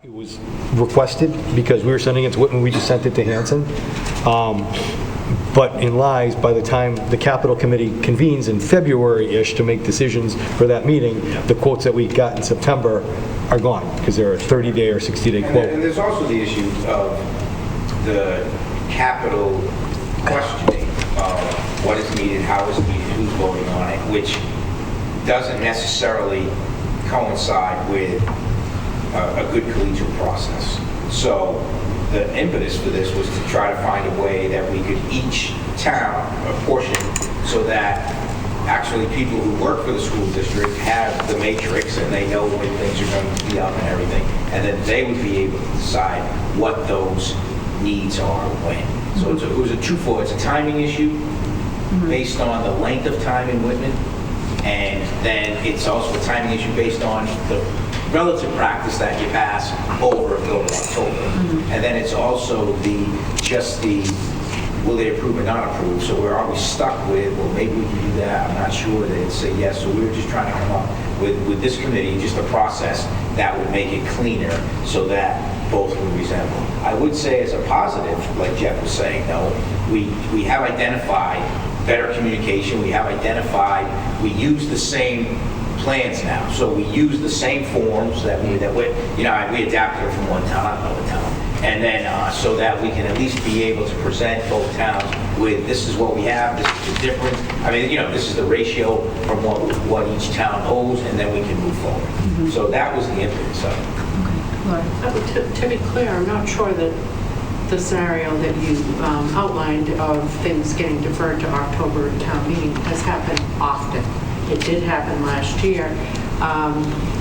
It was requested because we were sending it to Whitman, we just sent it to Hanson. But in lies, by the time the capital committee convenes in February-ish to make decisions for that meeting, the quotes that we got in September are gone because they're a 30-day or 60-day quote. And there's also the issue of the capital questioning of what is needed, how is needed, who's voting on it, which doesn't necessarily coincide with a good collegial process. So the impetus for this was to try to find a way that we could each town apportion so that actually people who work for the school district have the matrix and they know when things are going to be up and everything, and then they would be able to decide what those needs are when. So it was a twofold. It's a timing issue based on the length of time in Whitman, and then it's also a timing issue based on the relative practice that you pass over October. And then it's also just the will they approve or not approve. So we're always stuck with, well, maybe we can do that. I'm not sure. They'd say yes. So we were just trying to come up with this committee, just a process that would make it cleaner so that both would resemble. I would say as a positive, like Jeff was saying, though, we have identified better communication. We have identified, we use the same plans now. So we use the same forms that we adapted it from one town to another town. And then so that we can at least be able to present both towns with this is what we have, this is the difference. I mean, this is the ratio from what each town owes, and then we can move forward. So that was the impetus of it. To be clear, I'm not sure that the scenario that you outlined of things getting deferred to October town meeting has happened often. It did happen last year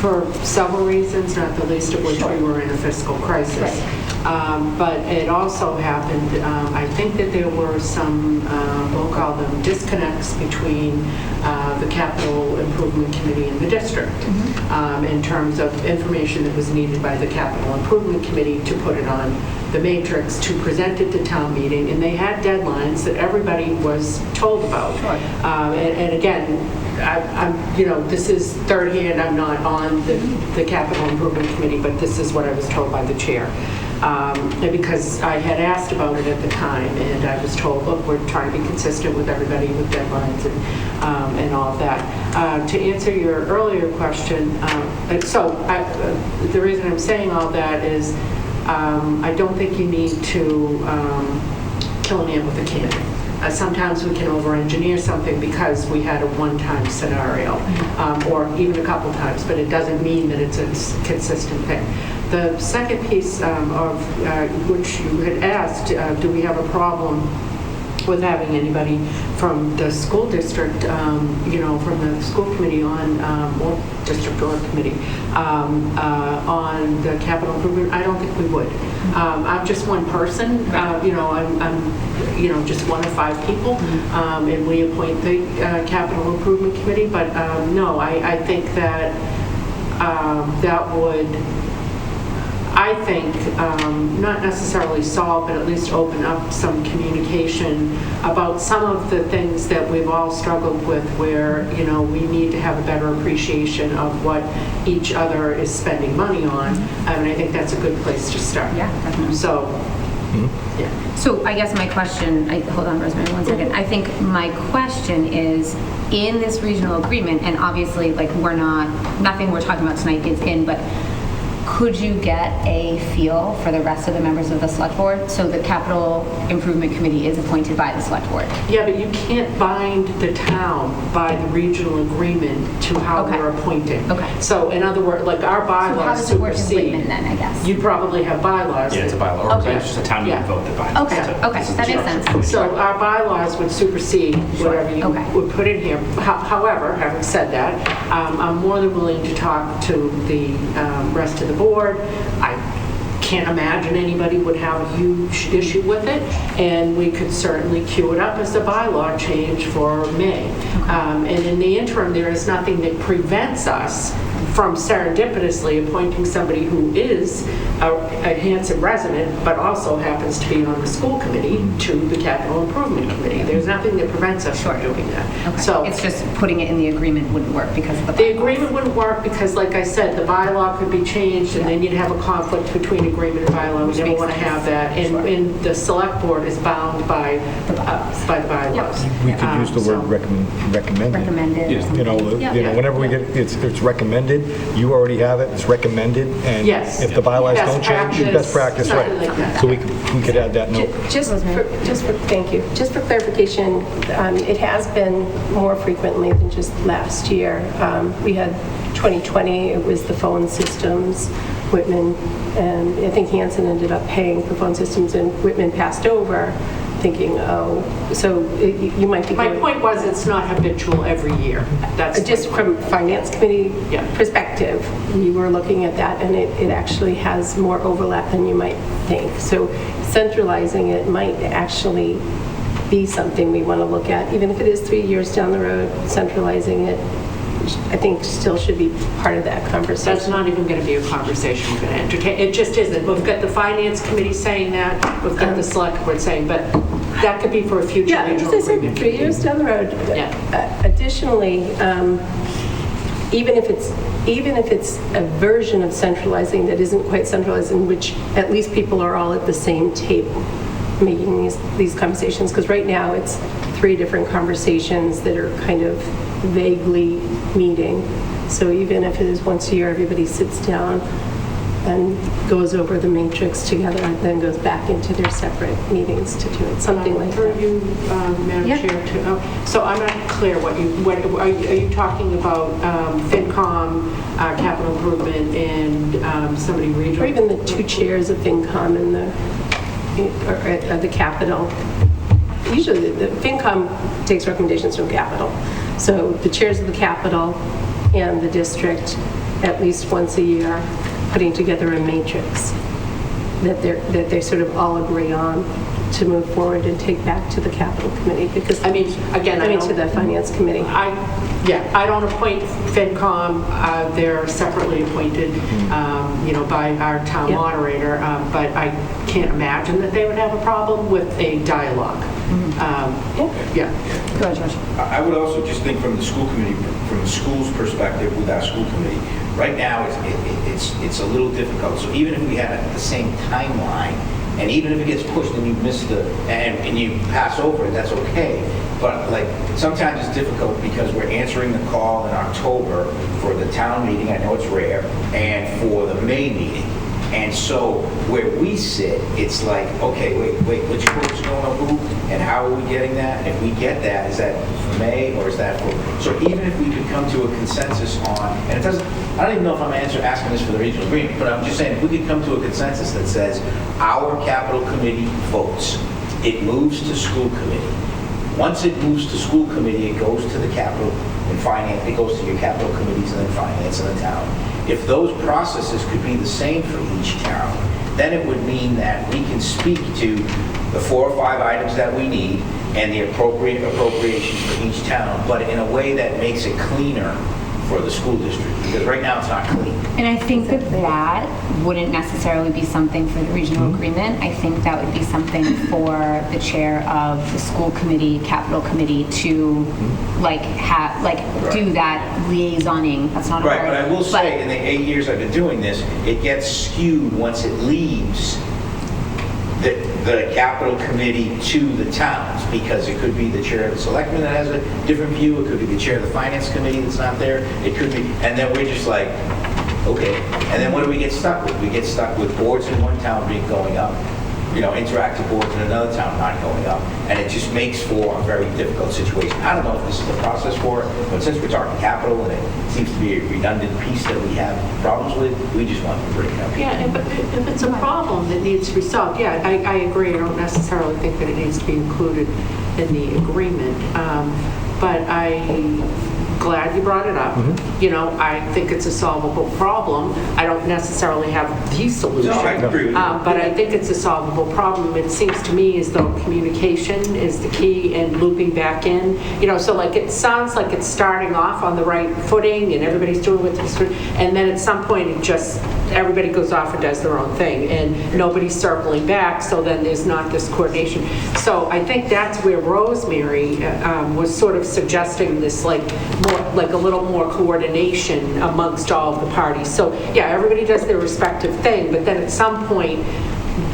for several reasons, not the least of which we were in a fiscal crisis. But it also happened, I think that there were some, we'll call them disconnects between the Capital Improvement Committee and the district in terms of information that was needed by the Capital Improvement Committee to put it on the matrix, to present it to town meeting, and they had deadlines that everybody was told about. And again, this is third hand, I'm not on the Capital Improvement Committee, but this is what I was told by the chair. Because I had asked about it at the time, and I was told, look, we're trying to be consistent with everybody with deadlines and all of that. To answer your earlier question, the reason I'm saying all that is I don't think you need to kill a man with a cannon. Sometimes we can over-engineer something because we had a one-time scenario, or even a couple times, but it doesn't mean that it's a consistent thing. The second piece of which you had asked, do we have a problem with having anybody from the school district, from the school committee on, or district or committee, on the capital improvement? I don't think we would. I'm just one person, I'm just one of 5 people, and we appoint the capital improvement committee, but no, I think that that would, not necessarily solve, but at least open up some communication about some of the things that we've all struggled with where, we need to have a better appreciation of what each other is spending money on. And I think that's a good place to start. Yeah, definitely. So, yeah. So I guess my question, hold on, Rosemary, one second. I think my question is, in this regional agreement, and obviously, nothing we're talking about tonight gets in, but could you get a feel for the rest of the members of the select board? So the capital improvement committee is appointed by the select board. Yeah, but you can't bind the town by the regional agreement to how we're appointing. Okay. So in other words, our bylaws so how does it supersede. work in Whitman then, I guess? You'd probably have bylaws. Yeah, it's a bylaw. Or Okay. it's just a town meeting vote that binds. Okay, So okay, this is that the makes structure. sense. So our bylaws would supersede whatever you Okay. would put in here. However, having said that, I'm more than willing to talk to the rest of the board. I can't imagine anybody would have a huge issue with it, and we could certainly queue it up as a bylaw change for May. And in the interim, there is nothing that prevents us from serendipitously appointing somebody who is a Hanson resident, but also happens to be on the school committee to the capital improvement committee. There's nothing that prevents us from doing that. Okay. So It's just putting it in the agreement wouldn't work because of the the bylaws. agreement wouldn't work because, like I said, the bylaw could be changed, and then you'd have a conflict between agreement and bylaw. We never makes want to sense. have that. And the select board is bound by the bylaws. We could use the So- word recommended. Recommended. You know, Yeah. whenever we get, it's recommended, you already have it, it's recommended, and Yes. if the bylaws Best don't change, it's best practice, something right? like that. So we could add that note. Thank you. Just for clarification, it has been more frequently than just last year. We had 2020, it was the phone systems, Whitman, and I think Hanson ended up paying for phone systems, and Whitman passed over, thinking, oh, so you might be... My point was, it's not habitual every year. That's Just from finance committee Yeah. perspective, we were looking at that, and it actually has more overlap than you might think. So centralizing it might actually be something we want to look at, even if it is 3 years down the road. Centralizing it, I think, still should be part of that That's conversation. not even going to be a conversation we're going to entertain. It just isn't. We've got the finance committee saying that, we've got the select board saying, but that could be for a future Yeah, as regional I said, agreement. 3 years down the road. Yeah. Additionally, even if it's a version of centralizing that isn't quite centralized, in which at least people are all at the same table making these conversations, because right now it's 3 different conversations that are kind of vaguely meeting. So even if it is once a year, everybody sits down and goes over the matrix together and then goes back into their separate meetings to do it, something like Through that. you, Madam Yeah. Chair, so I'm not clear what are you talking about FinCom, capital improvement, and somebody regional? Or even the 2 chairs of FinCom and the capital. Usually the FinCom takes recommendations from capital. So the chairs of the capital and the district, at least once a year, putting together a matrix that they sort of all agree on to move forward and take back to the capital committee, because, I mean, again, to the finance committee. I don't appoint FinCom, they're separately appointed, by our town Yeah. moderator, but I can't imagine that they would have a problem with a dialogue. Yeah. Go ahead, George. I would also just think from the school committee, from the school's perspective with our school committee, right now it's a little difficult. So even if we had the same timeline, and even if it gets pushed and you miss and you pass over it, that's okay. But like sometimes it's difficult because we're answering the call in October for the town meeting, I know it's rare, and for the May meeting. And so where we sit, it's like, okay, wait, which quote's going to who, and how are we getting that? And if we get that, is that for May or is that for? So even if we could come to a consensus on, and it doesn't, I don't even know if I'm asking this for the regional agreement, but I'm just saying if we could come to a consensus that says our capital committee votes, it moves to school committee. Once it moves to school committee, it goes to the capital and finance, it goes to your capital committees and then finance in the town. If those processes could be the same for each town, then it would mean that we can speak to the 4 or 5 items that we need and the appropriate appropriations for each town, but in a way that makes it cleaner for the school district, because right now it's not clean. And I think that wouldn't necessarily be something for the regional agreement. I think that would be something for the chair of the school committee, capital committee to do that liaisoning. That's not a Right, word, but I will say, in the 8 years I've been doing this, it gets skewed once it leaves the capital committee to the towns, because it could be the chair of the selectmen that has a different view, it could be the chair of the finance committee that's not there, it could be, and then we're just like, okay. And then what do we get stuck with? We get stuck with boards in one town going up, interactive boards in another town not going up, and it just makes for a very difficult situation. I don't know if this is the process for it, but since we're talking capital and it seems to be a redundant piece that we have problems with, we just want to bring it up. Yeah, if it's a problem that needs to be solved, yeah, I agree. I don't necessarily think that it needs to be included in the agreement. But glad you brought it up. Mm-hmm. You know, I think it's a solvable problem. I don't necessarily have the solution. No, I agree with you. But I think it's a solvable problem. It seems to me as though communication is the key and looping back in. You know, so like it sounds like it's starting off on the right footing and everybody's doing what they're doing, and then at some point it just, everybody goes off and does their own thing and nobody's circling back, so then there's not this coordination. So I think that's where Rosemary was sort of suggesting this like a little more coordination amongst all of the parties. So yeah, everybody does their respective thing, but then at some point,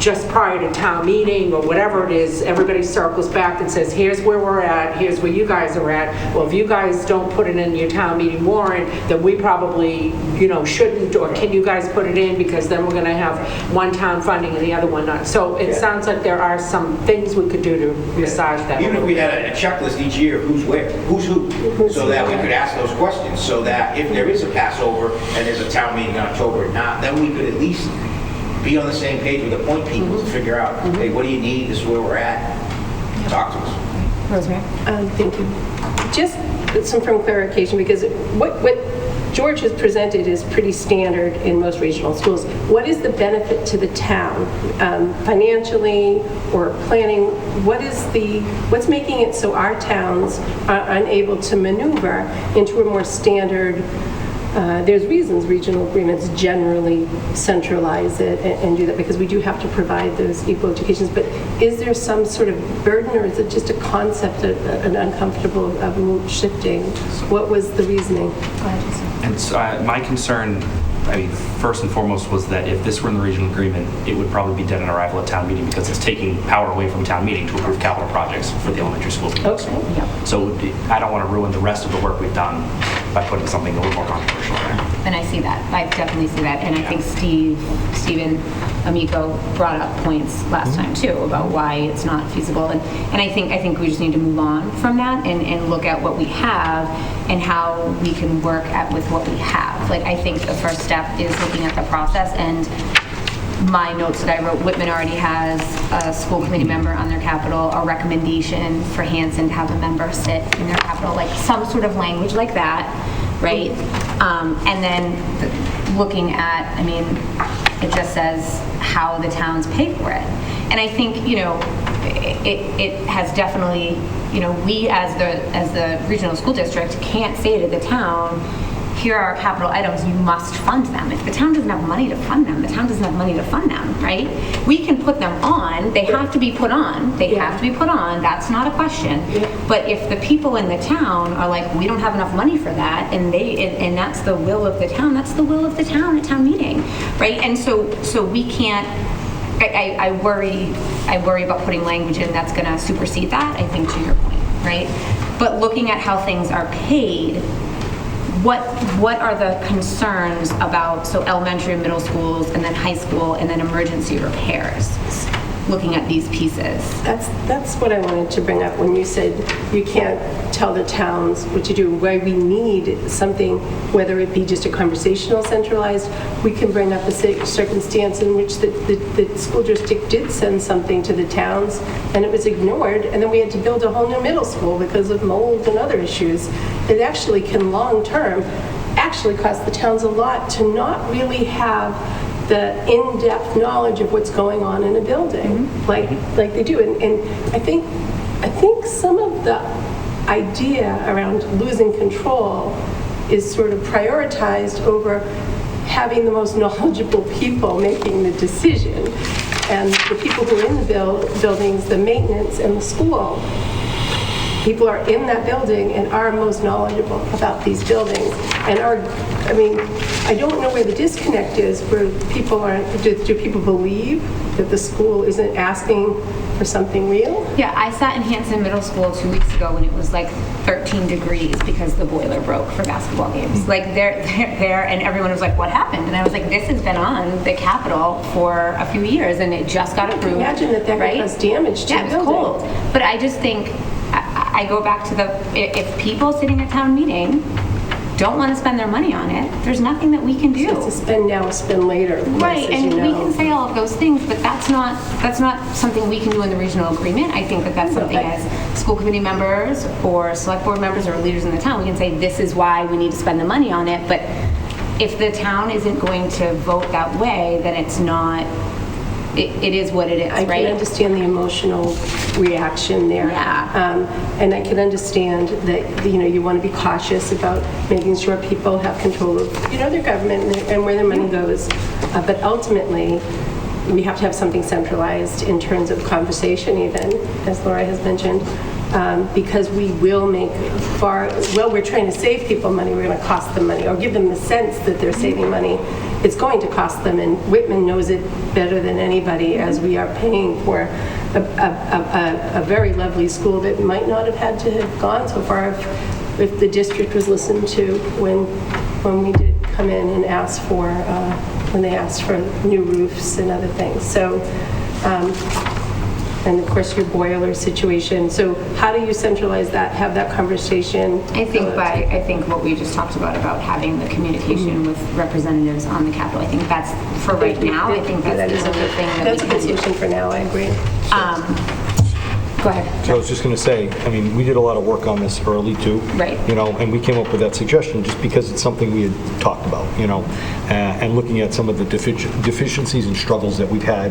just prior to town meeting or whatever it is, everybody circles back and says, here's where we're at, here's where you guys are at. Well, if you guys don't put it in your town meeting warrant, then we probably, you know, shouldn't, or can you guys put it in, because then we're going to have one town funding and the other one not. So it sounds like there are some things we could do to massage that. Even if we had a checklist each year, who's where, who's who, so that we could ask those questions, so that if there is a Passover and there's a town meeting in October or not, then we could at least be on the same page with the point people to figure out, hey, what do you need? This is where we're at. Talk to us. Rosemary? Thank you. Just some from clarification, because what George has presented is pretty standard in most regional schools. What is the benefit to the town, financially or planning? What's making it so our towns are unable to maneuver into a more standard? There's reasons regional agreements generally centralize it and do that, because we do have to provide those equal educations. But is there some sort of burden, or is it just a concept, an uncomfortable route shifting? What was the reasoning? Go ahead, Jason. And so my concern, I mean, first and foremost, was that if this were in the regional agreement, it would probably be dead on arrival at town meeting, because it's taking power away from town meeting to approve capital projects for the elementary schools. Okay. Yep. So I don't want to ruin the rest of the work we've done by putting something a little more controversial there. And I see that. I definitely see that. And I think Stephen Amico brought up points last time too about why it's not feasible. And I think we just need to move on from that and look at what we have and how we can work with what we have. Like, I think the first step is looking at the process, and my notes that I wrote, Whitman already has a school committee member on their capital, a recommendation for Hanson to have a member sit in their capital, like some sort of language like that, right? And then looking at, I mean, it just says how the towns pay for it. And I think, you know, it has definitely, you know, we as the regional school district can't say to the town, here are our capital items, you must fund them. If the town doesn't have money to fund them, the town doesn't have money to fund them, right? We can put them on, they have to be put on, that's not a question. But if the people in the town are like, we don't have enough money for that, and that's the will of the town, that's the will of the town at town meeting, right? And so we can't, I worry about putting language in that's gonna supersede that, I think, to your point, right? But looking at how things are paid, what are the concerns about, so elementary and middle schools, and then high school, and then emergency repairs, looking at these pieces? That's what I wanted to bring up when you said you can't tell the towns what to do, why we need something, whether it be just a conversational centralized, we can bring up a circumstance in which the school district did send something to the towns and it was ignored, and then we had to build a whole new middle school because of mold and other issues. It actually can long-term actually cost the towns a lot to not really have the in-depth knowledge of what's going on in a building, like they do. And I think some of the idea around losing control is sort of prioritized over having the most knowledgeable people making the decision. And the people who are in the buildings, the maintenance and the school, people are in that building and are most knowledgeable about these buildings. And I don't know where the disconnect is, where people are, do people believe that the school isn't asking for something real? Yeah, I sat in Hanson Middle School 2 weeks ago when it was like 13 degrees because the boiler broke for basketball games. Like they're there, and everyone was like, what happened? And I was like, this has been on the Capitol for a few years and it just got approved. Imagine that right? cause damage to the building. It was cold. But I just think, I go back to if people sitting at town meeting don't want to spend their money on it, there's nothing that we can do. It's a spend now, spend later, of course, Right, as and you we know. can say all of those things, but that's not something we can do in the regional agreement. I think that that's something Okay. as school committee members or select board members or leaders in the town, we can say, this is why we need to spend the money on it, but if the town isn't going to vote that way, then it's not, it is what it is, I right? can understand the emotional reaction there. Yeah. And I can understand that, you want to be cautious about making sure people have control of, their government and where their money goes. But ultimately, we have to have something centralized in terms of conversation even, as Laura has mentioned, because we will make we're trying to save people money, we're going to cost them money, or give them the sense that they're saving money. It's going to cost them, and Whitman knows it better than anybody, as we are paying for a very lovely school that might not have had to have gone so far if the district was listened to when we did come in and ask for, when they asked for new roofs and other things. So, and of course your boiler situation. So how do you centralize that, have that conversation? I think what we just talked about having the communication with representatives on the Capitol, I think that's, for right now, I think that's the only thing that That's we a can good do. solution for now, I agree. Go ahead. So I was just going to say, I mean, we did a lot of work on this early too. Right. And we came up with that suggestion just because it's something we had talked about, and looking at some of the deficiencies and struggles that we've had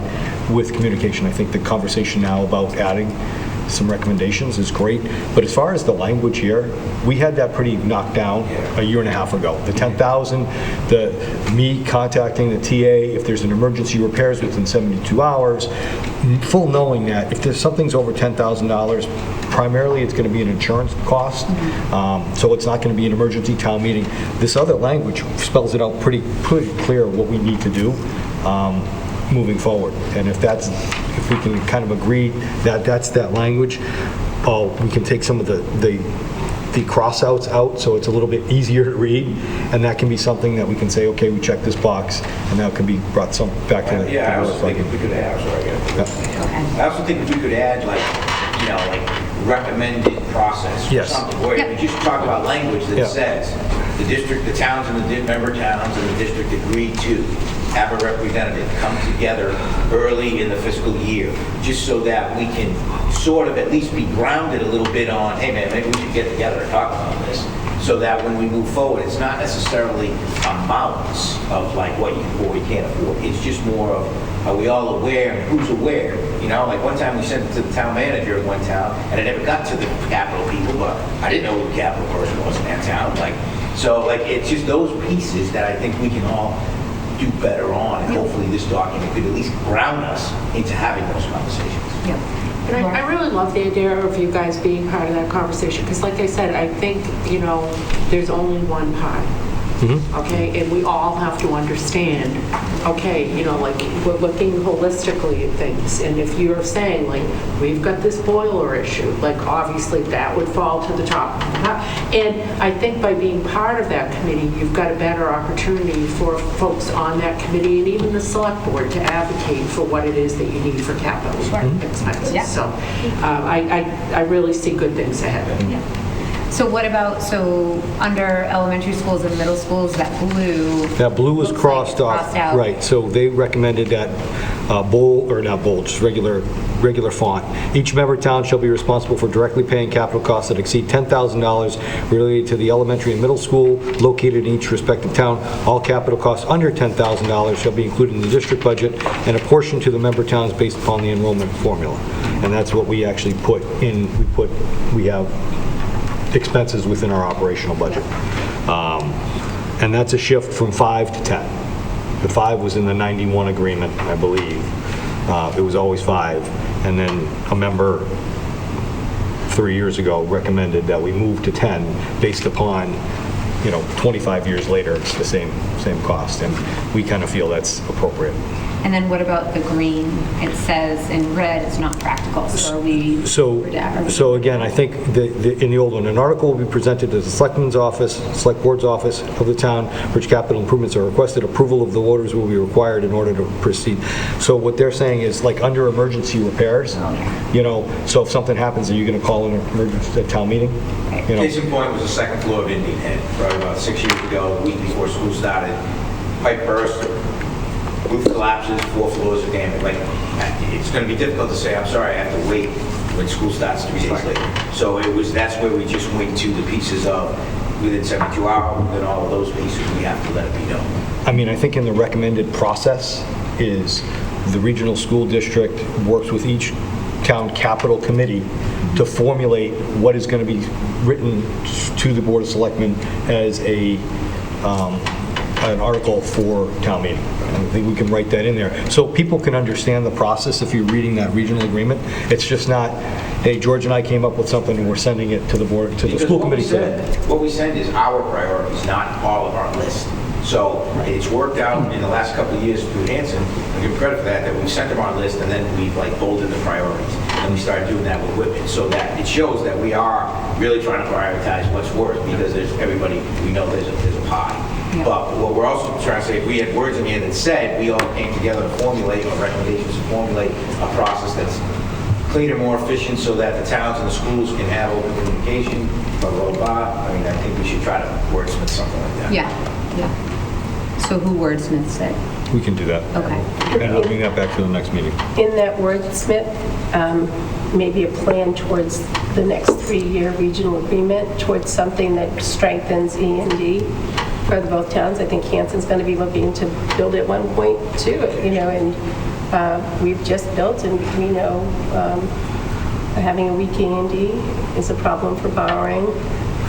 with communication. I think the conversation now about adding some recommendations is great. But as far as the language here, we had that pretty knocked down a year and a half ago. The 10,000, me contacting the TA if there's an emergency repairs within 72 hours, full knowing that if there's something's over $10,000, primarily it's going to be an insurance cost. So it's not going to be an emergency town meeting. This other language spells it out pretty clear what we need to do moving forward. And if we can kind of agree that that's that language, we can take some of the cross-outs out so it's a little bit easier to read, and that can be something that we can say, okay, we check this box, and that can be brought back to the... Yeah, I also think if we could add, I also think if we could add, like recommended process or Yes. something, where we just talk about language that Yeah. says the towns and the member towns and the district agreed to have a representative come together early in the fiscal year, just so that we can sort of at least be grounded a little bit on, hey man, maybe we should get together and talk about this, so that when we move forward, it's not necessarily amounts of like what we can't afford. It's just more of, are we all aware and who's aware? Like one time we sent it to the town manager of one town, and it never got to the capital people, but I didn't know who the capital person was in that town. So it's just those pieces that I think we can all do better on, and hopefully this document could at least ground us into having those conversations. Yep. And I really love the idea of you guys being part of that conversation, because like I said, I think, there's only one pie. Okay, and we all have to understand, okay, we're looking holistically at things, and if you're saying, we've got this boiler issue, obviously that would fall to the top. And I think by being part of that committee, you've got a better opportunity for folks on that committee and even the select board to advocate for what it is that you need for capital expenses. Yeah. So I really see good things ahead. So what about, under elementary schools and middle schools, that blue? That blue was looks like crossed it's off. crossed out. Right, so they recommended that not bold, just regular font. Each member town shall be responsible for directly paying capital costs that exceed $10,000 related to the elementary and middle school located in each respective town. All capital costs under $10,000 shall be included in the district budget, and a portion to the member towns based upon the enrollment formula. And that's what we actually put in. We have expenses within our operational budget. And that's a shift from 5 to 10. The 5 was in the 91 agreement, I believe. It was always 5. And then a member 3 years ago recommended that we move to 10 based upon, 25 years later, it's the same cost. And we kind of feel that's appropriate. And then what about the green? It says in red, it's not practical, so are we? So again, I think in the old one, an article will be presented to the Selectman's office, Select Board's office of the town, which capital improvements are requested. Approval of the voters will be required in order to proceed. So what they're saying is, like, under emergency repairs, you know, so if something happens, are you going to call an emergency at town meeting? You know, Case in point was the second floor of Indian Head, probably about 6 years ago, the week before school started. Pipe burst, roof collapses, 4 floors of damage. Like, it's going to be difficult to say, I'm sorry, I have to wait when school starts 3 days later. So that's where we just went to the pieces of within 72 hours, within all of those pieces, we have to let it be known. I mean, I think in the recommended process is the regional school district works with each town capital committee to formulate what is going to be written to the Board of Selectmen as an article for town meeting. I think we can write that in there. So people can understand the process if you're reading that regional agreement. It's just not, hey, George and I came up with something and we're sending it to the board, to the school committee today. What we send is our priorities, not all of our list. So it's worked out in the last couple of years through Hanson, I give credit for that we've sent them our list and then we've like bolded the priorities. And we started doing that with Whitman, so that it shows that we are really trying to prioritize what's worth, because there's everybody, we know there's a pie. Yeah. But what we're also trying to say, if we had words in here that said, we all came together to formulate, or recommendations to formulate a process that's cleaner, more efficient, so that the towns and the schools can have open communication, blah, blah, blah. I mean, I think we should try to wordsmith something like that. Yeah. So who wordsmiths it? We can do that. Okay. And I'll bring that back to the next meeting. In that wordsmith, maybe a plan towards the next 3-year regional agreement, towards something that strengthens E&D for both towns. I think Hanson's going to be looking to build at one point too, you know, and we've just built, and we know having a weak E&D is a problem for borrowing,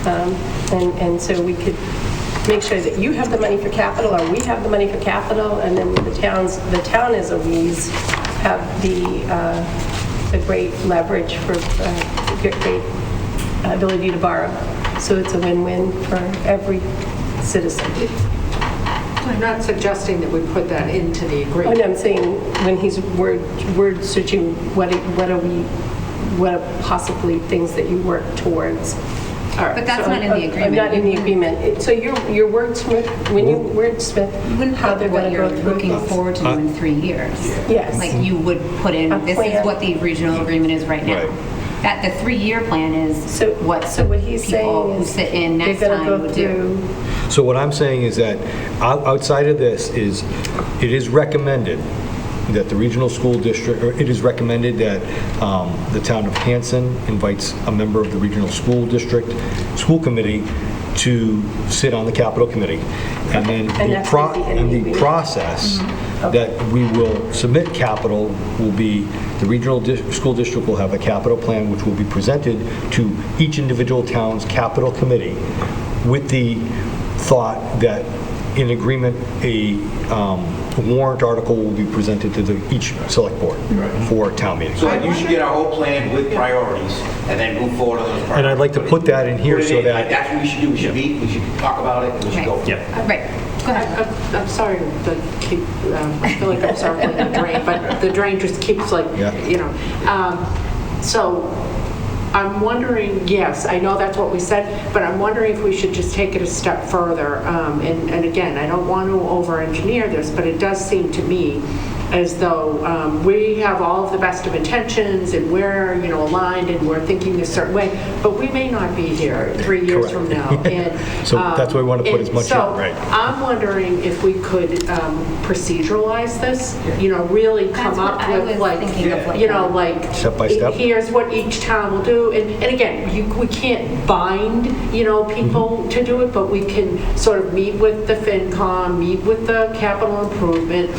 and so we could make sure that you have the money for capital, or we have the money for capital, and then the town as a wheeze have the great leverage for great ability to borrow. So it's a win-win for every citizen. I'm not suggesting that we put that into the Oh, agreement. no, I'm saying when he's word searching, what are possibly things that you work towards? All right, But that's so not in the I'm agreement. not in the agreement. So your wordsmith, when you wordsmith, You wouldn't how have they're what going to you're go through looking things. forward to do in 3 years. Yes. Like you would put in, A this plan. is what the regional agreement is right now. Right. That the 3-year plan is what So what he's people saying who is sit in next they're going time to would go do. through. So what I'm saying is that outside of this is, it is recommended that the regional school district, or it is recommended that the town of Hanson invites a member of the regional school district, school committee to sit on the capital committee. And then And that's at the end of the the meeting. process that we will submit capital will be, the regional school district will have a capital plan which will be presented to each individual town's capital committee with the thought that in agreement, a warrant article will be presented to each select board for town meeting. So you should get our whole plan with priorities, and then move forward on those priorities. And I'd like to put that in here Put it so in. that, That's what we should do, we should meet, we should talk about it, and we should go. Yep. Right, go ahead. I'm sorry to keep, I feel like I'm circling the drain, but the drain just keeps like, Yeah. you know. So I'm wondering, yes, I know that's what we said, but I'm wondering if we should just take it a step further. And again, I don't want to over-engineer this, but it does seem to me as though we have all of the best of intentions and we're, you know, aligned and we're thinking a certain way, but we may not be here 3 years from now. And, So that's why we want to put as much in, so right. I'm wondering if we could proceduralize this, you know, really come That's what up I with was like, thinking of, like you know, like. Step by step? Here's what each town will do. And again, we can't bind, you know, people to do it, but we can sort of meet with the FinCom, meet with the capital improvement,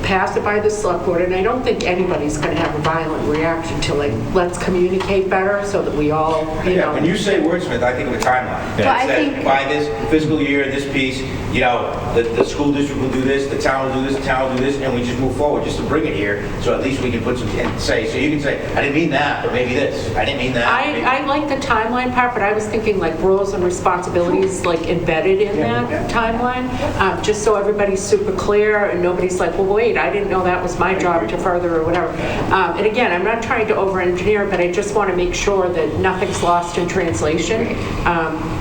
pass it by the select board. And I don't think anybody's going to have a violent reaction to like, let's communicate better so that we all, you Yeah, know. when you say wordsmith, I think of a timeline. Well, I It says, think- by this fiscal year, this piece, you know, the school district will do this, the town will do this, the town will do this, and we just move forward, just to bring it here, so at least we can put some, and say, so you can say, I didn't mean that, but maybe this, I didn't mean that. I like the timeline part, but I was thinking like roles and responsibilities like embedded in that timeline, just so everybody's super clear and nobody's like, well, wait, I didn't know that was my job to further or whatever. And again, I'm not trying to over-engineer, but I just want to make sure that nothing's lost in translation.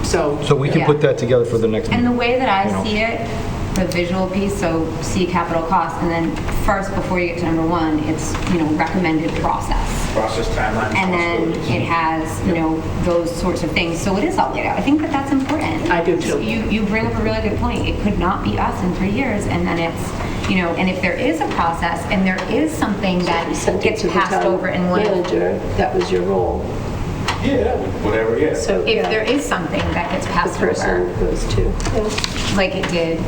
So we can put that together for the next And meeting. the way that I see it, the visual piece, so see capital cost, and then first, before you get to number one, it's, recommended process. Process timeline. And then it has, those sorts of things. So it is all laid out. I think that that's important. I do too. You bring up a really good point. It could not be us in 3 years, and then it's, and if there is a process and there is something that You sent it gets to the passed town over in one of manager, that was your role. Yeah, whatever, yeah. So if yeah, there is something that gets the passed person over, goes to. Yeah. like it did,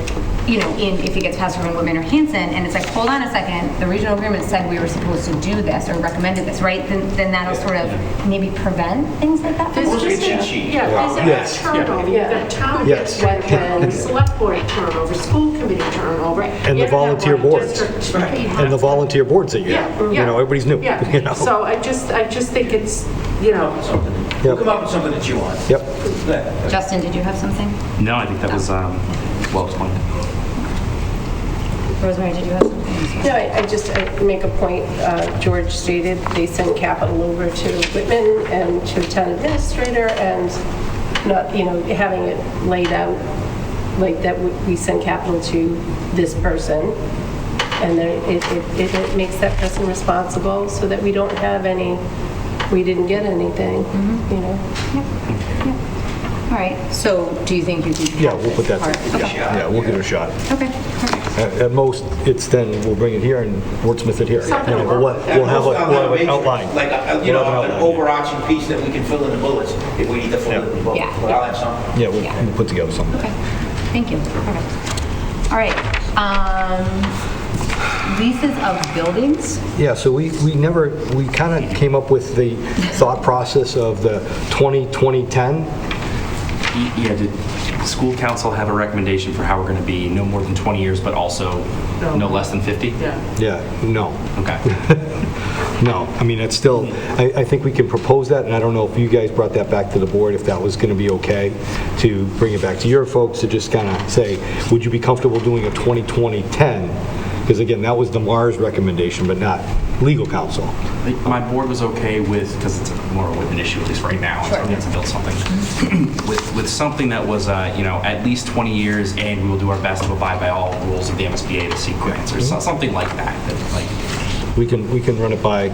if it gets passed over in Whitman-Hanson, and it's like, hold on a second, the regional agreement said we were supposed to do this or recommended this, right? Then that'll sort of maybe prevent things like that. There's Well, just cheat a- sheet. Yeah, there's Yes. a turnover. Yeah. You've got town Yes. administrator, select board turnover, school committee turnover. And You the don't have volunteer one boards. district. And the volunteer boards that you Yeah, have. yeah. Everybody's new. Yeah, so I just think it's, Something. We'll come up with something that you want. Yep. Yeah. Justin, did you have something? No, I think that was well explained. Rosemary, did you have something? No, I make a point, George stated they send capital over to Whitman and to town administrator, and not, having it laid out like that we send capital to this person, and then it makes that person responsible so that we don't have we didn't get anything, All right, so do you think you could? Yeah, we'll put that, All right, okay. yeah, we'll give it a shot. Okay, perfect. At most, it's then, we'll bring it here and wordsmith it here. Something to But work with. we'll have Most of them an matrix, outline. like, We'll have an an outline. overarching piece that we can fill in the bullets if we need to fill it in the bullets. Yeah. But I'll have some. Yeah, we'll put together something. Okay, thank you. Perfect. All right, leases of buildings? Yeah, so we kind of came up with the thought process of the 20-20-10. Yeah, did the school council have a recommendation for how we're going to be no more than 20 years, but also no less than 50? yeah. Yeah, no. Okay. No, I mean, it's still, I think we can propose that, and I don't know if you guys brought that back to the board, if that was going to be okay, to bring it back to your folks, to just kind of say, would you be comfortable doing a 20-20-10? Because again, that was the Mars recommendation, but not legal counsel. My board was okay with, because it's more of an issue, at least right now, until we have to build something, with something that was, at least 20 years, and we will do our best to abide by all rules of the MSBA to seek grants, or something like that, We can run it by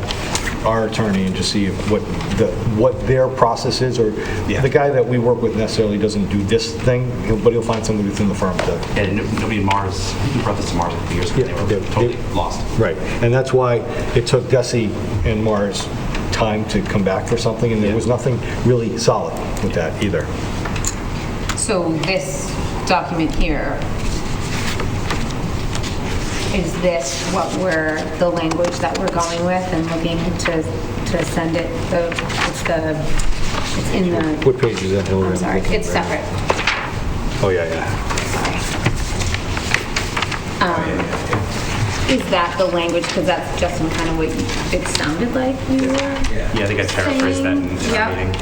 our attorney and just see what their process is, or the guy that we work with necessarily doesn't do this thing, but he'll find somebody within the firm to. and nobody in Mars, who brought this to Mars a few years ago, Yeah, they were totally lost. Right, and that's why it took Desi and Mars time to come back for something, and there was nothing really solid with that either. So this document here, is this the language that we're going with and looking to send it, it's in the, What page is that, Hillary? I'm sorry, it's separate, Oh, yeah. sorry. Is that the language, because that's just kind of what it sounded like we were Yeah, I think I paraphrased that in our Yep. meeting.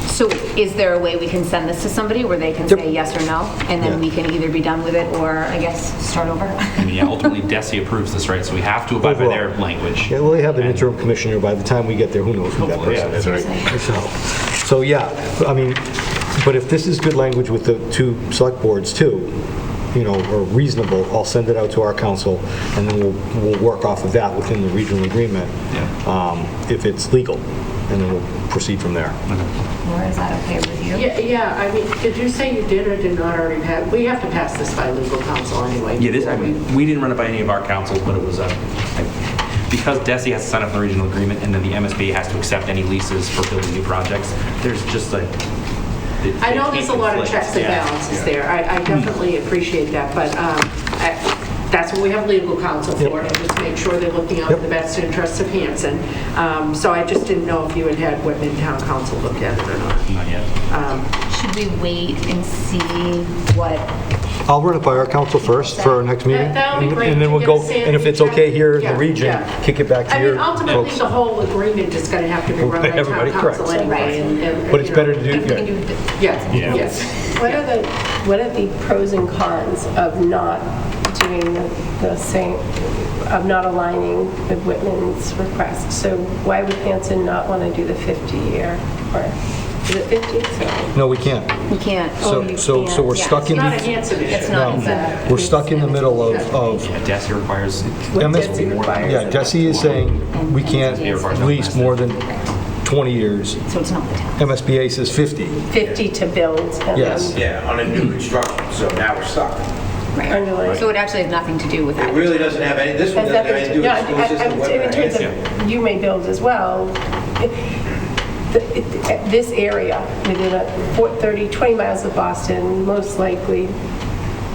So is there a way we can send this to somebody where they can say yes or no, and then Yeah. we can either be done with it or, I guess, start over? I mean, yeah, ultimately, DESI approves this, right? So we have to abide by their Overall. language. Yeah, well, they have an interim commissioner, by the time we get there, who knows who that Hopefully, person yeah. is, right? So, yeah, I mean, but if this is good language with the two select boards too, or reasonable, I'll send it out to our council, and then we'll work off of that within the regional agreement, if it's legal, and then we'll proceed from there. Or is that okay with you? Yeah, I mean, did you say you did or did not already pass? We have to pass this by legal counsel anyway. Yeah, we didn't run it by any of our councils, but it was because DESI has to sign up the regional agreement, and then the MSB has to accept any leases for building new projects. There's just I know there's a lot of checks and balances there. I definitely appreciate that, but that's what we have legal counsel for, to just make sure they're looking out for the best interests of Hanson. So I just didn't know if you had Whitman Town Council look at it or not. Not yet. Should we wait and see what, I'll run it by our council first for our next meeting. That would be great And then to we'll get a go, sample and if it's check. okay here in Yeah, the region, yeah. kick it back to I your mean, ultimately, folks. the whole agreement is going to have to be run by town Everybody, correct. council anyway. But it's better to do, if we can yeah. do, Yes, Yeah. yes. What are the pros and cons of not doing the same, of not aligning with Whitman's request? So why would Hanson not want to do the 50-year, or is it 50? So- No, we can't. we can't. So we're Yeah, stuck It's in not a the, Hanson issue. It's not, no, it's a- we're stuck in the middle of, Yeah, DESI requires, What MS Desi requires. yeah, Jesse is saying we can't lease more than 20 years. So it's not the town. MSBA says 50. 50 to build. And Yes. then Yeah, on a new construction, so now we're stuck. Underline. Right. So it actually has nothing to do with It that. really doesn't have any, this one Has doesn't have nothing anything to do no, with the school system. I'm saying in terms of, you may build as well, this area within a 20 miles of Boston, most likely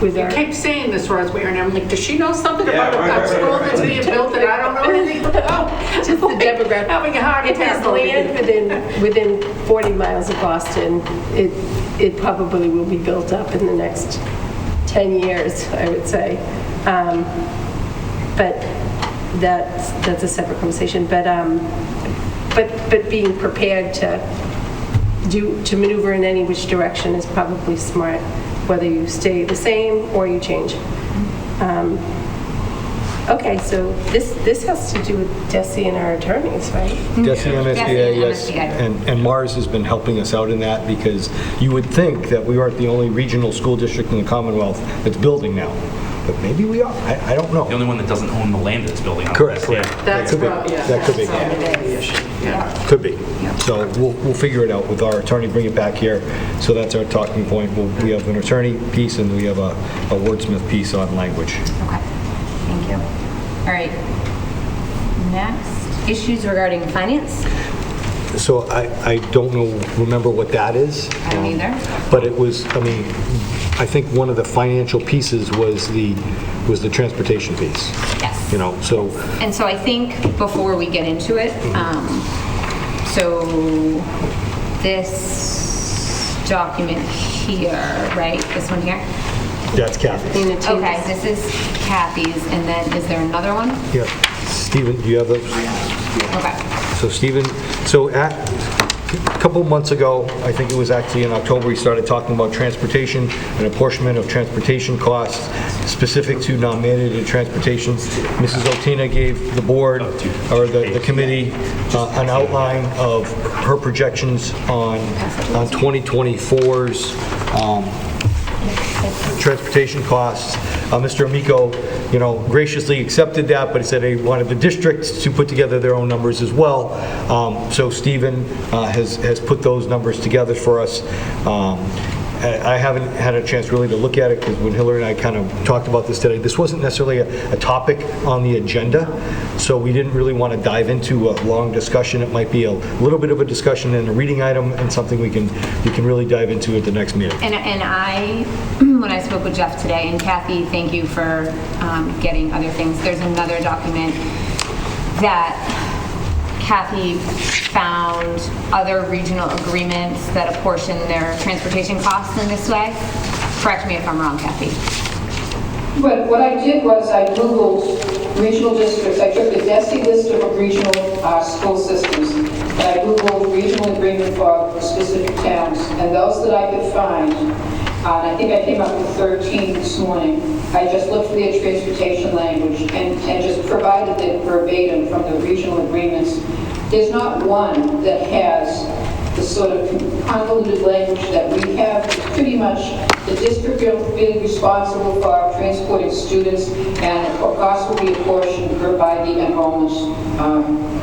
with You our... keep saying this, Rosemary, and I'm like, does she know something Yeah, about right, a right, school right, that's right. being built that I don't know anything about? Just the demographic. Having a heart If attack there's over land here. within 40 miles of Boston, it probably will be built up in the next 10 years, I would say. But that's a separate conversation. But being prepared to maneuver in any which direction is probably smart, whether you stay the same or you change. Okay, so this has to do with Desi and our attorneys, right? Jesse, MSBA, yes. MSBA. And Mars has been helping us out in that because you would think that we aren't the only regional school district in the Commonwealth that's building now. But maybe we are. I don't know. the only one that doesn't own the land that's building on. Correct. Yeah. That's Could be. probably, yeah. That could be. that's probably the issue. Yeah. Could be. So we'll figure it out with our attorney, bring it back here. So that's our talking point. We have an attorney piece and we have a wordsmith piece on language. Okay, thank you. All right. Next, issues regarding finance. So I don't remember what that is. I don't either. But it was, I mean, I think one of the financial pieces was the transportation piece. Yes. You know, so, And so I think before we get into it, so this document here, right, this one here? that's Kathy. Okay, this is Kathy's, and then is there another one? Yeah. Stephen, do you have those? Okay. So Stephen, a couple months ago, I think it was actually in October, we started talking about transportation and apportionment of transportation costs specific to non-mandated transportation. Mrs. Otina gave the board, or the committee, an outline of her projections on 2024's transportation costs. Mr. Amico, graciously accepted that, but he said he wanted the districts to put together their own numbers as well. So Stephen has put those numbers together for us. I haven't had a chance really to look at it because when Hillary and I kind of talked about this today, this wasn't necessarily a topic on the agenda, so we didn't really want to dive into a long discussion. It might be a little bit of a discussion and a reading item and something we can really dive into at the next meeting. And I, when I spoke with Jeff today, and Kathy, thank you for getting other things, there's another document that Kathy found other regional agreements that apportion their transportation costs in this way. Correct me if I'm wrong, Kathy. What I did was I Googled regional districts. I took the DESI list of regional school systems, and I Googled regional agreement for specific towns. And those that I could find, and I think I came up with 13 this morning, I just looked for their transportation language and just provided it verbatim from the regional agreements. There's not one that has the sort of convoluted language that we have. It's pretty much the district will be responsible for transporting students, and the cost will be apportioned by the enrollment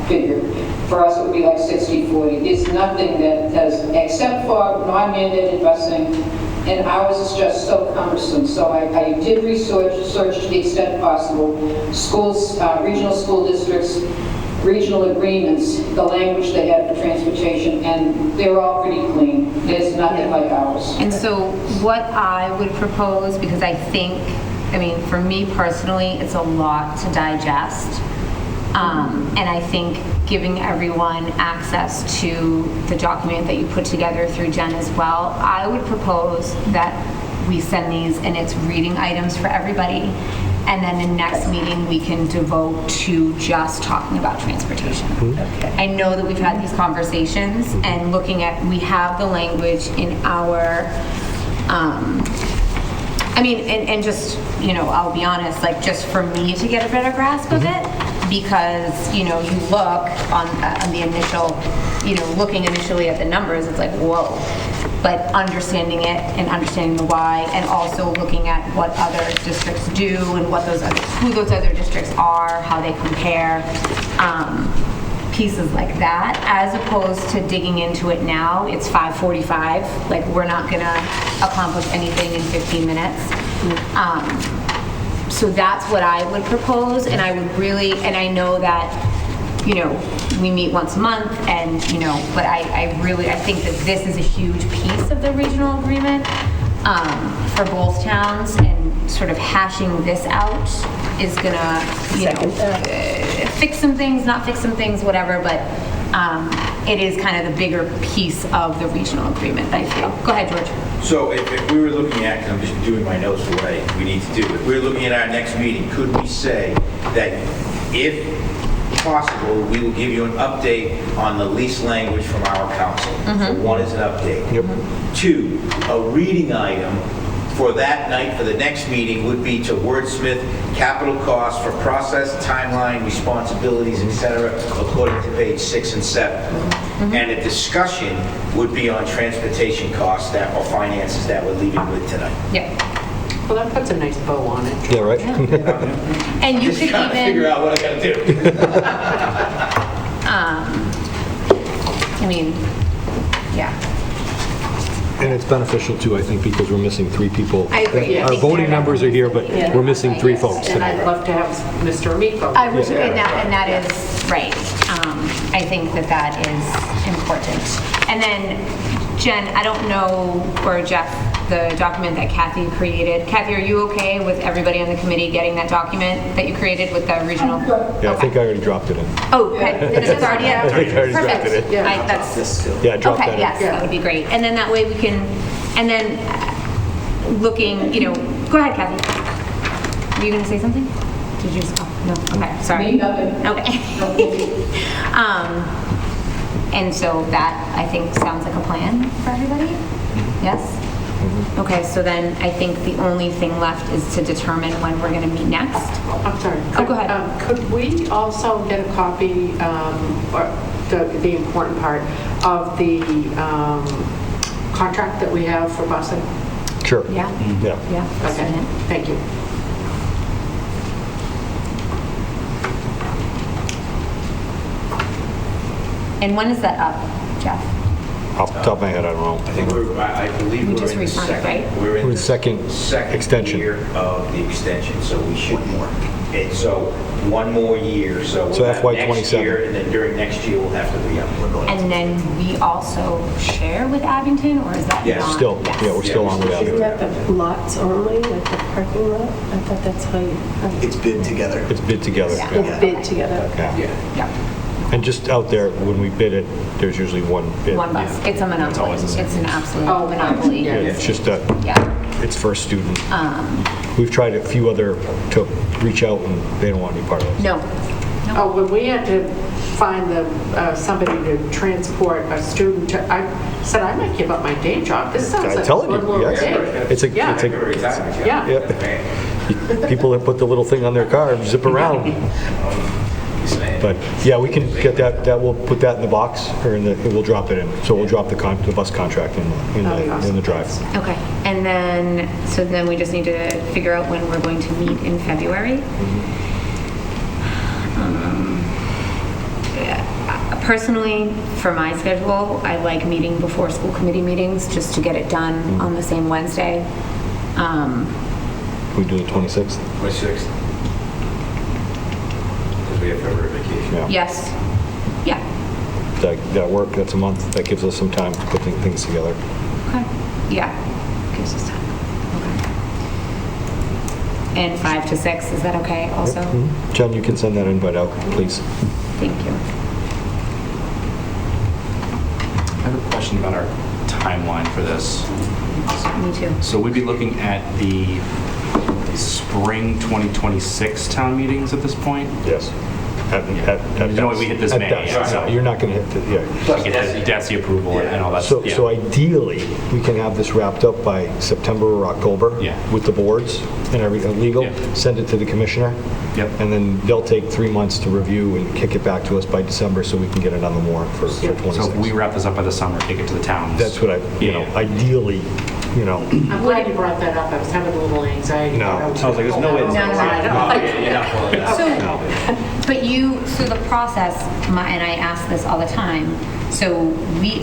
figure. For us, it would be like 60-40. There's nothing that has, except for non-mandated busing, and ours is just so cumbersome. So I did research to the extent possible, schools, regional school districts, regional agreements, the language they have for transportation, and they're all pretty clean. There's nothing like ours. And so what I would propose, because I think, for me personally, it's a lot to digest, And I think giving everyone access to the document that you put together through Jen as well, I would propose that we send these and it's reading items for everybody. And then the next meeting we can devote to just talking about transportation. I know that we've had these conversations and looking at, we have the language in our, I mean, and just, you know, I'll be honest, like just for me to get a better grasp of it, because, you know, you look on the initial, you know, looking initially at the numbers, it's like, whoa. But understanding it and understanding the why, and also looking at what other districts do and what those other, who those other districts are, how they compare, pieces like that, as opposed to digging into it now. It's 5:45. Like, we're not gonna accomplish anything in 15 minutes. So that's what I would propose, and I would really, and I know that, you know, we meet once a month, and, you know, but I think that this is a huge piece of the regional agreement for both towns, and sort of hashing this out is gonna, you know, fix some things, not fix some things, whatever, but it is kind of the bigger piece of the regional agreement, I feel. Go ahead, George. So if we were looking at, because I'm just doing my notes for what we need to do, if we were looking at our next meeting, could we say that if possible, we will give you an update on the lease language from our council? So one is an update. Yep. Two, a reading item for that night, for the next meeting, would be to wordsmith capital costs for process, timeline, responsibilities, et cetera, according to page 6 and 7. And a discussion would be on transportation costs that, or finances that we're leaving with tonight. Yeah. Well, that puts a nice bow on it. Yeah, right? And you Just could trying to figure even, out what I gotta do. I mean, yeah. And it's beneficial too, I think, because we're missing 3 people. I agree. I Our think voting they're numbers are here, but Yeah. we're missing 3 folks And I'd tonight. love to have Mr. Amico. I wish, and that is right. I think that that is important. And then, Jen, I don't know, or Jeff, the document that Kathy created. Kathy, are you okay with everybody on the committee getting that document that you created with the regional? Yeah, I think I already dropped it in. Oh, okay. It's already in? I think I already dropped it in. Yeah. That's, Yeah, I dropped that okay, in. yes, that would be great. And then that way we can, and then looking, you know, go ahead, Kathy. Were you going to say something? Did you just, oh, no, okay, sorry. Me, nothing. Okay. And so that, I think, sounds like a plan for everybody? Yes? Okay, so then I think the only thing left is to determine when we're going to meet next. I'm sorry. Oh, go ahead. Could we also get a copy, or the important part of the contract that we have for busing? Sure. Yeah? Yeah. Yeah. Okay, thank you. And when is that up, Jeff? Off the top of my head, I don't know. I think I believe We we're just in the re-signed it, second. right? We're in We're in the second extension. year of the extension, so we should more. And so one more year, so So we'll have FY next 27. year, and then during next year, we'll have to re-up. And then we also share with Abington, or is that Yes. not? Still, yeah, we're still on with Isn't that. that the lots only, like the parking lot? I thought that's how you, It's bid together. It's bid together. Yeah. yeah. it's bid together. Yeah. Yeah. Yeah, And just out there, when we bid it, there's usually one bid. one bus. It's a monopoly. always the same. It's an absolute Oh, monopoly. Yeah, yeah. It's just that, Yeah. it's first student. We've tried a few other to reach out, and they don't want any part of it. No. Oh, when we had to find somebody to transport a student to, I said, I might give up my day job. This sounds I'm like a telling good you, little yes. day. It's a, Yeah. it's a, Yeah. yeah. People that put the little thing on their car and zip around. But, yeah, we can get that, we'll put that in the box, or we'll drop it in. So we'll drop the bus contract in That'd be awesome. the drive. Okay, and then, so then we just need to figure out when we're going to meet in February. Personally, for my schedule, I like meeting before school committee meetings, just to get it done on the same Wednesday. We do the 26th? 26th. Because we have February vacation. Yeah. Yes, yeah, That work, that's a month. That gives us some time to put things together. okay, yeah, gives us time, okay. and 5 to 6. Is that okay also? Jen, you can send that invite out, please. Thank you. I have a question about our timeline for this. Me too. So we'd be looking at the spring 2026 town meetings at this point? Yes. No, we hit this at May, best. yeah, so- No, you're not going to hit the, yeah. Plus Get the DESI approval and all that. So yeah. so ideally, we can have this wrapped up by September or October. Yeah. With the boards and everything legal, Yeah. send it to the commissioner. Yep. And then they'll take 3 months to review and kick it back to us by December so we can get it on the warrant for 26. So if we wrap this up by the summer, take it to the towns. That's what ideally, I'm glad you brought that up. I was having a little anxiety. No. I was like, there's no way this No, makes I don't like it. So the process, and I ask this all the time, so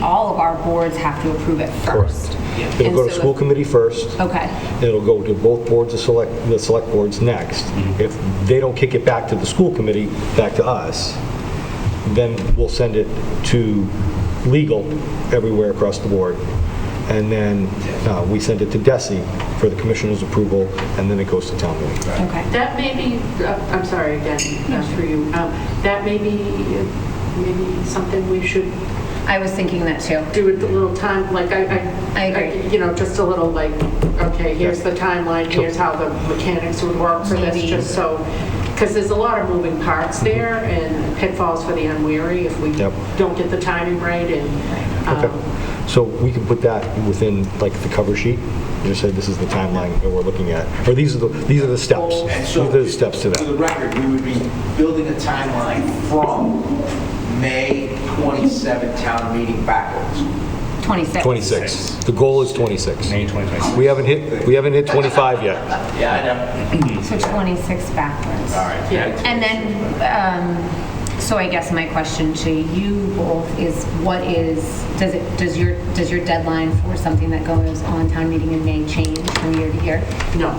all of our boards have to approve it first. It'll And go to so school if- committee first. Okay, It'll go to both boards of the select boards next. If they don't kick it back to the school committee, back to us, then we'll send it to legal everywhere across the board. And then we send it to DESI for the commissioner's approval, and then it goes to town meeting. okay. That may be, I'm sorry again, for you, that may be maybe something we should I was thinking that too. do at the little time, like I agree. just a little like, okay, here's the timeline, here's how the mechanics would work for this, Maybe. just so, because there's a lot of moving parts there and pitfalls for the unwary if we Yep. don't get the timing right and, Okay. So we can put that within like the cover sheet. You just say this is the timeline that we're looking at, or these are the steps. And These so, are the steps to For the that. record, we would be building a timeline from May 27 town meeting backwards. 26. 26. The goal is 26. May 2026. We haven't hit 25 yet. Yeah, I know. So 26 backwards. All right. Yeah. And then, so I guess my question to you both is, does your deadline for something that goes on town meeting in May change from year to year? no.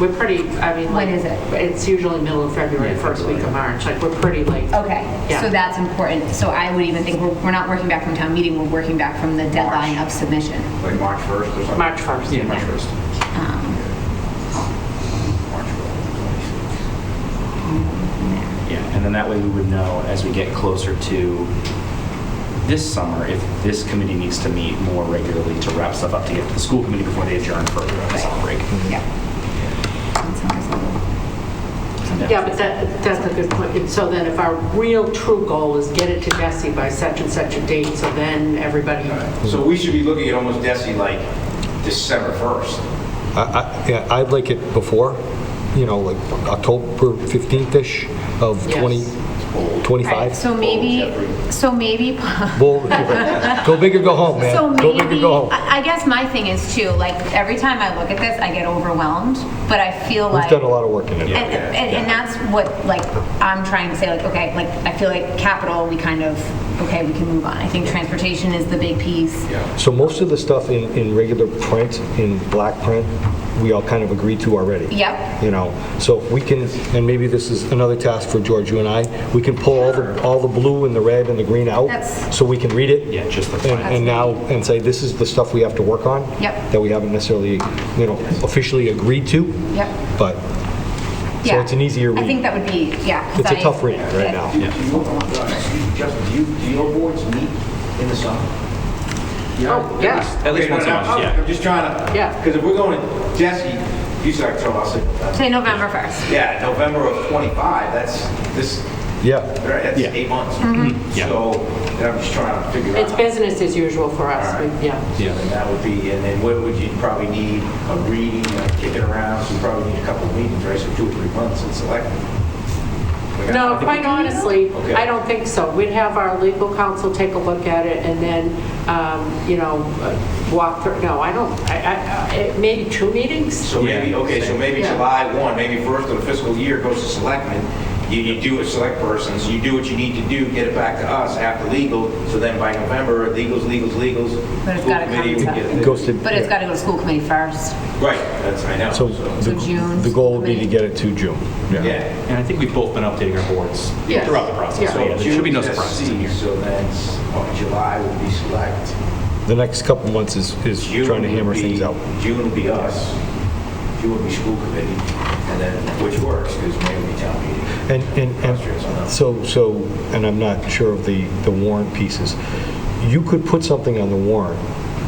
We're pretty, I mean, like. When is it? It's usually middle of February, first week of March, like we're pretty late. Okay, Yeah. so that's important. So I would even think we're not working back from town meeting, we're working back from the deadline of submission. Like March 1st or something? March 1st. Yeah, March 1st. March 1st. Yeah, and then that way we would know as we get closer to this summer if this committee needs to meet more regularly to wrap stuff up to get to the school committee before they adjourn for the summer break. Yeah. Yeah, but that's a good point. And so then if our real true goal is get it to DESI by such and such a date, so then everybody, So we should be looking at almost DESI like December 1st. Yeah, I'd like it before, like October 15th-ish of Yes. 2025. Right, so maybe, Well, go big or go home, man. so Go big or maybe, go home. I guess my thing is too, like, every time I look at this, I get overwhelmed, but I feel We've like. done a lot of work in it. And that's what, like, I'm trying to say, like, okay, like, I feel like capital, we kind of, okay, we can move on. I think transportation is the big piece. So most of the stuff in regular print, in black print, we all kind of agreed to already. Yep. So if we can, and maybe this is another task for George, you and I, we can pull all the blue and the red and the green out, That's- so we can read it. Yeah, just the And final. and now, and say, this is the stuff we have to work on. Yep. That we haven't necessarily, officially agreed to. Yep. But, so Yeah. it's an easier read. I think that would be, yeah. 'cause It's a tough read right now. Justin, do your boards meet in the summer? oh, yeah. At least once a month, yeah. I'm just trying to, Yeah. because if we're going to DESI, you said October, I'll say November. Say November 1st. Yeah, November of 25, that's this, Yeah. right, that's Yeah. 8 months. Yeah. So I'm just trying to figure out. It's business as usual for us, All right. yeah. Yeah. And that would be, and then what would you probably need, a reading, kicking around, so you probably need a couple of meetings, right, so 2 or 3 months in select. No, quite honestly, Okay. I don't think so. We'd have our legal counsel take a look at it and then, walk through, no, I don't, maybe 2 meetings? So maybe, Yeah. okay, so maybe Yeah. July 1, maybe first of the fiscal year goes to selectmen, you do a select person, so you do what you need to do, get it back to us after legal, so then by November, legals. But it's school gotta come committee would to- get It goes to. But it's got to go to school committee first. Right, that's, I know. So So June, the goal would be to committee. get it to June. Yeah. And I think we've both been updating our boards Yes. throughout the process. Yeah. So yeah, there should be no June, surprises in here. So then, July would be select. The next couple months is June trying to would hammer be- things out. June would be us. June would be school committee, and then, which works, because May would be town meeting. And so, and I'm not sure of the warrant pieces. You could put something on the warrant,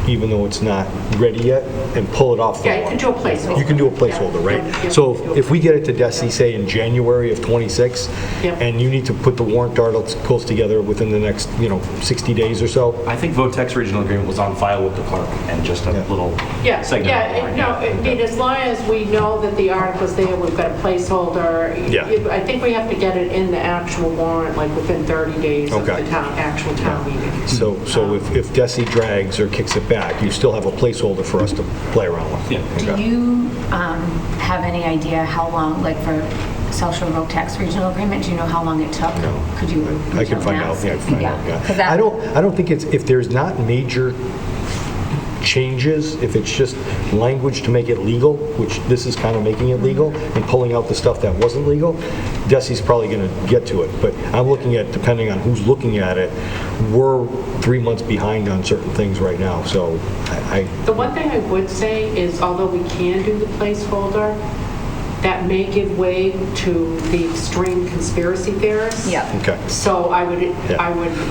even though it's not ready yet, and pull it off the Yeah, you warrant. can do a placeholder. You can do a placeholder, Yeah. right? Yeah. So if we get it to Desi, say in January of '26, Yep. and you need to put the warrant articles together within the next, 60 days or so, I think VOTEC's regional agreement was on file with the clerk and just a Yeah. little Yeah, segment. of the warrant, no, I mean, as long as we know that the article's there, we've got a placeholder. Yeah. I think we have to get it in the actual warrant, like within 30 days of the Okay. actual town meeting. so if Desi drags or kicks it back, you still have a placeholder for us to play around with. Yeah. Do Okay. you have any idea how long, like for South Shore Road Tax Regional Agreement, do you know how long it took? No. Could you? I can find out, ask? yeah, I can find out, 'Cause yeah. that- I don't think if there's not major changes, if it's just language to make it legal, which this is kind of making it legal, and pulling out the stuff that wasn't legal, Desi's probably going to get to it. But I'm looking at, depending on who's looking at it, we're 3 months behind on certain things right now, so The one thing I would say is, although we can do the placeholder, that may give way to the extreme conspiracy theorists. Yeah. okay. So I would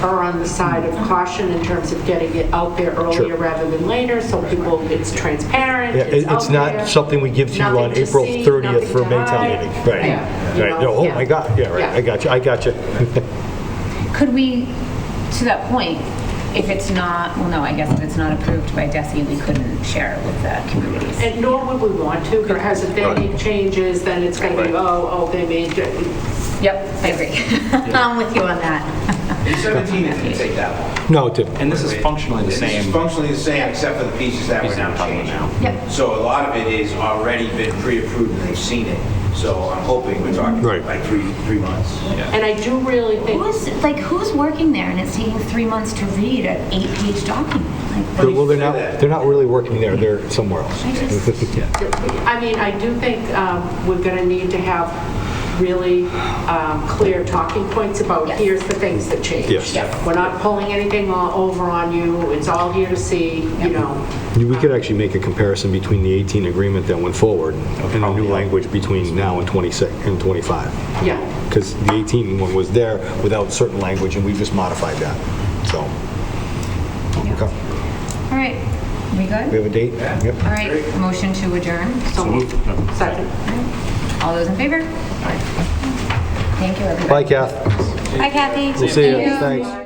err on the side of caution in terms of getting it out there earlier Sure. rather than later, so people, it's transparent, Yeah, it's out it's not there, something we give to you on nothing to April see, 30th for nothing to Maytown hide. meeting. Right, Yeah, you right. know, No, oh yeah. my God, yeah, right, Yeah. I got you. Could we, to that point, if it's not, well, no, I guess if it's not approved by Desi, we couldn't share it with the communities. And nor would we want to, because if they make changes, then it's going to be, oh, they made, Yep, I agree. I'm with you on that. In 17, it didn't take that long. No, it didn't. And this is functionally the This is same. functionally the same, except for the pieces that we're now talking changing. about Yep. So a lot of it is already been pre-approved and they've seen it. So I'm hoping we're talking Right. like three months. and I do really think, Who's working there and it's taking 3 months to read an 8-page document? Like, Well, they're not really working there, they're somewhere else. I just, I mean, I do think we're going to need to have really clear talking points about, Yes. here's the things that change. Yes. Yep. We're not pulling anything over on you, it's all here to see, you know. We could actually make a comparison between the 18 agreement that went forward and the new language between now and 26 and 25. Yeah. Because the 18 one was there without certain language, and we've just modified that, so. Okay. all right, we good? We have a date? Yep. All right, motion to adjourn. So, second. All those in favor? Thank you, everybody. Bye, Kath. Bye, Kathy. We'll see you. Thank Thanks.